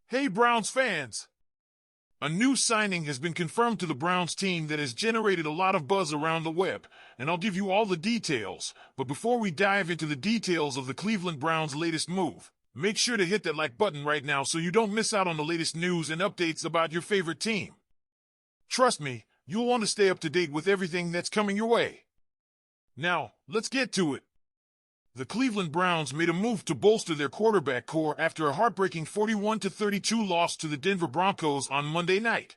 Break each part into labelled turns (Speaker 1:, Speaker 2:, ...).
Speaker 1: Hey Browns fans! A new signing has been confirmed to the Browns team that has generated a lot of buzz around the web, and I'll give you all the details. But before we dive into the details of the Cleveland Browns' latest move, make sure to hit that like button right now so you don't miss out on the latest news and updates about your favorite team. Trust me, you'll want to stay up to date with everything that's coming your way. Now, let's get to it. The Cleveland Browns made a move to bolster their quarterback core after a heartbreaking 41-32 loss to the Denver Broncos on Monday night.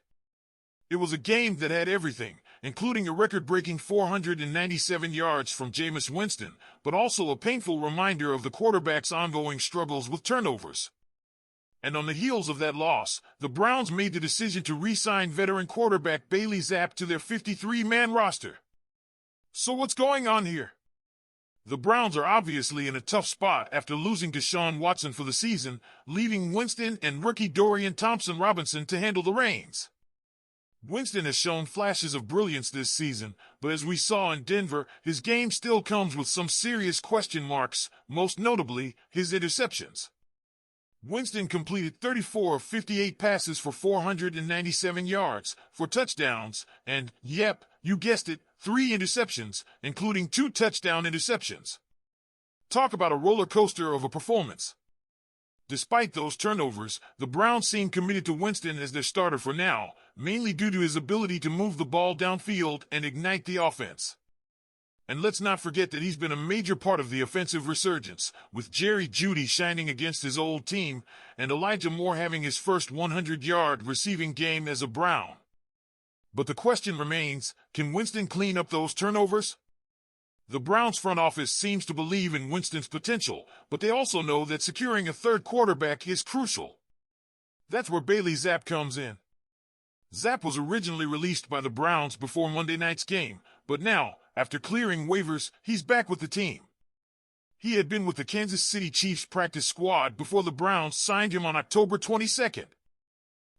Speaker 1: It was a game that had everything, including a record-breaking 497 yards from Jameis Winston, but also a painful reminder of the quarterback's ongoing struggles with turnovers. And on the heels of that loss, the Browns made the decision to re-sign veteran quarterback Bailey Zappe to their 53-man roster. So what's going on here? The Browns are obviously in a tough spot after losing Deshaun Watson for the season, leaving Winston and rookie Dorian Thompson-Robinson to handle the reins. Winston has shown flashes of brilliance this season, but as we saw in Denver, his game still comes with some serious question marks, most notably his interceptions. Winston completed 34 of 58 passes for 497 yards, 4 touchdowns, and, yep, you guessed it, 3 interceptions, including 2 touchdown interceptions. Talk about a roller coaster of a performance. Despite those turnovers, the Browns seem committed to Winston as their starter for now, mainly due to his ability to move the ball downfield and ignite the offense. And let's not forget that he's been a major part of the offensive resurgence, with Jerry Jeudy shining against his old team and Elijah Moore having his first 100-yard receiving game as a Brown. But the question remains, can Winston clean up those turnovers? The Browns front office seems to believe in Winston's potential, but they also know that securing a third quarterback is crucial. That's where Bailey Zappe comes in. Zappe was originally released by the Browns before Monday night's game, but now, after clearing waivers, he's back with the team. He had been with the Kansas City Chiefs practice squad before the Browns signed him on October 22nd.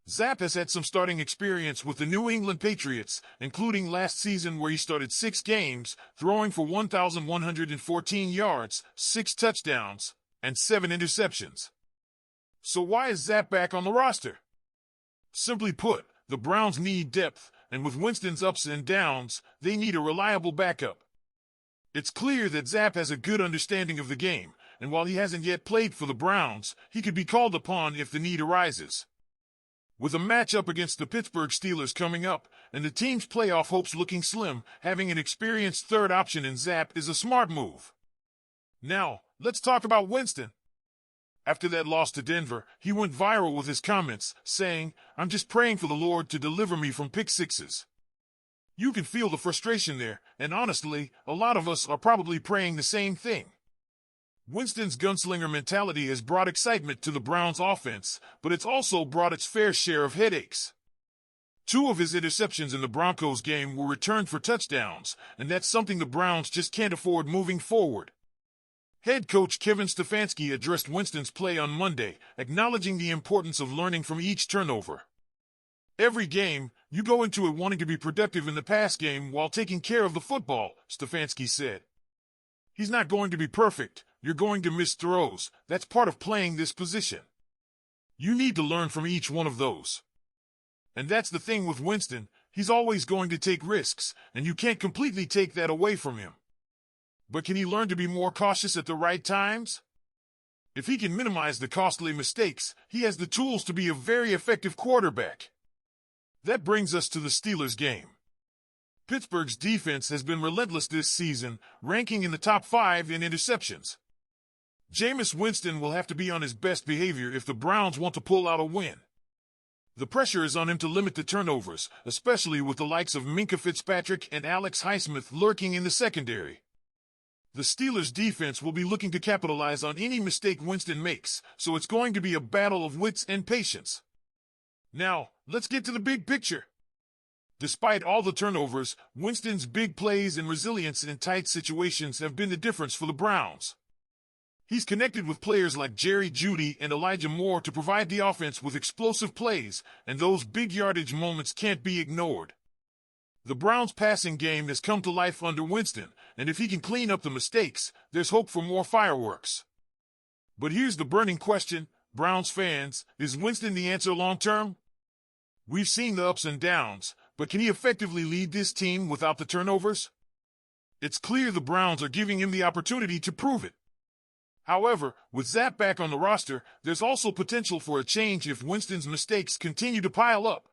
Speaker 1: Zappe has had some starting experience with the New England Patriots, including last season where he started 6 games, throwing for 1,114 yards, 6 touchdowns, and 7 interceptions. So why is Zappe back on the roster? Simply put, the Browns need depth, and with Winston's ups and downs, they need a reliable backup. It's clear that Zappe has a good understanding of the game, and while he hasn't yet played for the Browns, he could be called upon if the need arises. With a matchup against the Pittsburgh Steelers coming up, and the team's playoff hopes looking slim, having an experienced third option in Zappe is a smart move. Now, let's talk about Winston. After that loss to Denver, he went viral with his comments, saying, "I'm just praying for the Lord to deliver me from pick sixes." You can feel the frustration there, and honestly, a lot of us are probably praying the same thing. Winston's gunslinger mentality has brought excitement to the Browns' offense, but it's also brought its fair share of headaches. 2 of his interceptions in the Broncos game were returned for touchdowns, and that's something the Browns just can't afford moving forward. Head coach Kevin Stefanski addressed Winston's play on Monday, acknowledging the importance of learning from each turnover. "Every game, you go into it wanting to be productive in the pass game while taking care of the football," Stefanski said. "He's not going to be perfect. You're going to miss throws. That's part of playing this position. You need to learn from each one of those. And that's the thing with Winston, he's always going to take risks, and you can't completely take that away from him. But can he learn to be more cautious at the right times? If he can minimize the costly mistakes, he has the tools to be a very effective quarterback." That brings us to the Steelers game. Pittsburgh's defense has been relentless this season, ranking in the top 5 in interceptions. Jameis Winston will have to be on his best behavior if the Browns want to pull out a win. The pressure is on him to limit the turnovers, especially with the likes of Minkah Fitzpatrick and Alex Highsmith lurking in the secondary. The Steelers' defense will be looking to capitalize on any mistake Winston makes, so it's going to be a battle of wits and patience. Now, let's get to the big picture. Despite all the turnovers, Winston's big plays and resilience in tight situations have been the difference for the Browns. He's connected with players like Jerry Jeudy and Elijah Moore to provide the offense with explosive plays, and those big yardage moments can't be ignored. The Browns' passing game has come to life under Winston, and if he can clean up the mistakes, there's hope for more fireworks. But here's the burning question, Browns fans, is Winston the answer long-term? We've seen the ups and downs, but can he effectively lead this team without the turnovers? It's clear the Browns are giving him the opportunity to prove it. However, with Zapp back on the roster, there's also potential for a change if Winston's mistakes continue to pile up.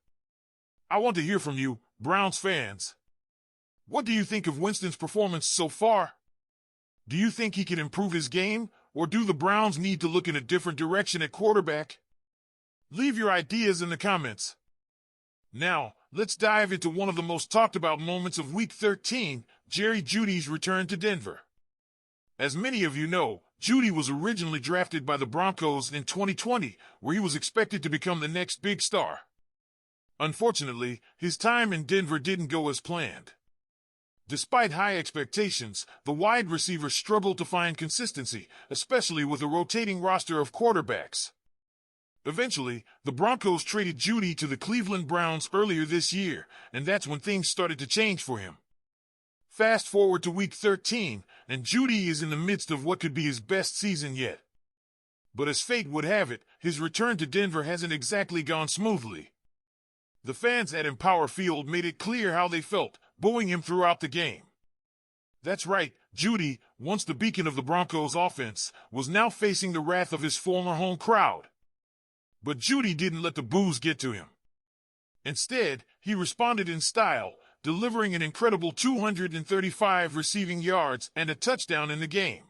Speaker 1: I want to hear from you, Browns fans. What do you think of Winston's performance so far? Do you think he can improve his game, or do the Browns need to look in a different direction at quarterback? Leave your ideas in the comments. Now, let's dive into one of the most talked about moments of Week 13, Jerry Jeudy's return to Denver. As many of you know, Jeudy was originally drafted by the Broncos in 2020, where he was expected to become the next big star. Unfortunately, his time in Denver didn't go as planned. Despite high expectations, the wide receiver struggled to find consistency, especially with a rotating roster of quarterbacks. Eventually, the Broncos traded Jeudy to the Cleveland Browns earlier this year, and that's when things started to change for him. Fast forward to Week 13, and Jeudy is in the midst of what could be his best season yet. But as fate would have it, his return to Denver hasn't exactly gone smoothly. The fans at Empower Field made it clear how they felt, booing him throughout the game. That's right, Jeudy, once the beacon of the Broncos offense, was now facing the wrath of his former home crowd. But Jeudy didn't let the boos get to him. Instead, he responded in style, delivering an incredible 235 receiving yards and a touchdown in the game.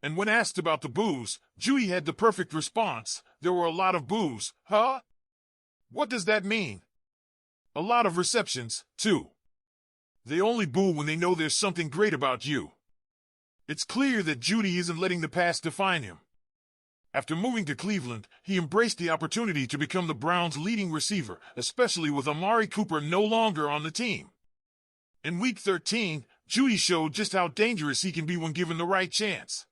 Speaker 1: And when asked about the boos, Jeudy had the perfect response. There were a lot of boos, huh? What does that mean? A lot of receptions, too. They only boo when they know there's something great about you. It's clear that Jeudy isn't letting the past define him. After moving to Cleveland, he embraced the opportunity to become the Browns' leading receiver, especially with Amari Cooper no longer on the team. In Week 13, Jeudy showed just how dangerous he can be when given the right chance.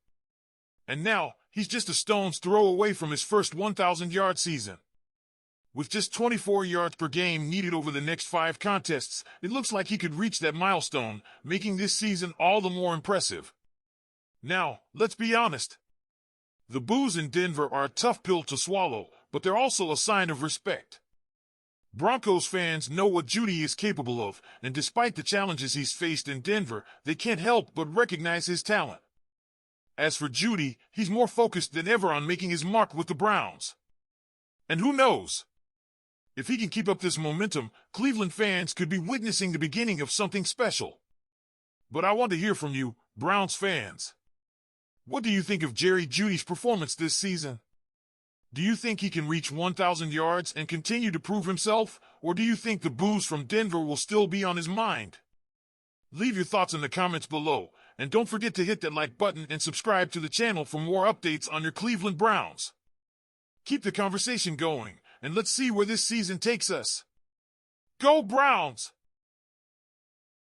Speaker 1: And now, he's just a stone's throw away from his first 1,000-yard season. With just 24 yards per game needed over the next 5 contests, it looks like he could reach that milestone, making this season all the more impressive. Now, let's be honest. The boos in Denver are a tough pill to swallow, but they're also a sign of respect. Broncos fans know what Jeudy is capable of, and despite the challenges he's faced in Denver, they can't help but recognize his talent. As for Jeudy, he's more focused than ever on making his mark with the Browns. And who knows? If he can keep up this momentum, Cleveland fans could be witnessing the beginning of something special. But I want to hear from you, Browns fans. What do you think of Jerry Jeudy's performance this season? Do you think he can reach 1,000 yards and continue to prove himself, or do you think the boos from Denver will still be on his mind? Leave your thoughts in the comments below, and don't forget to hit that like button and subscribe to the channel for more updates on your Cleveland Browns. Keep the conversation going, and let's see where this season takes us. Go Browns!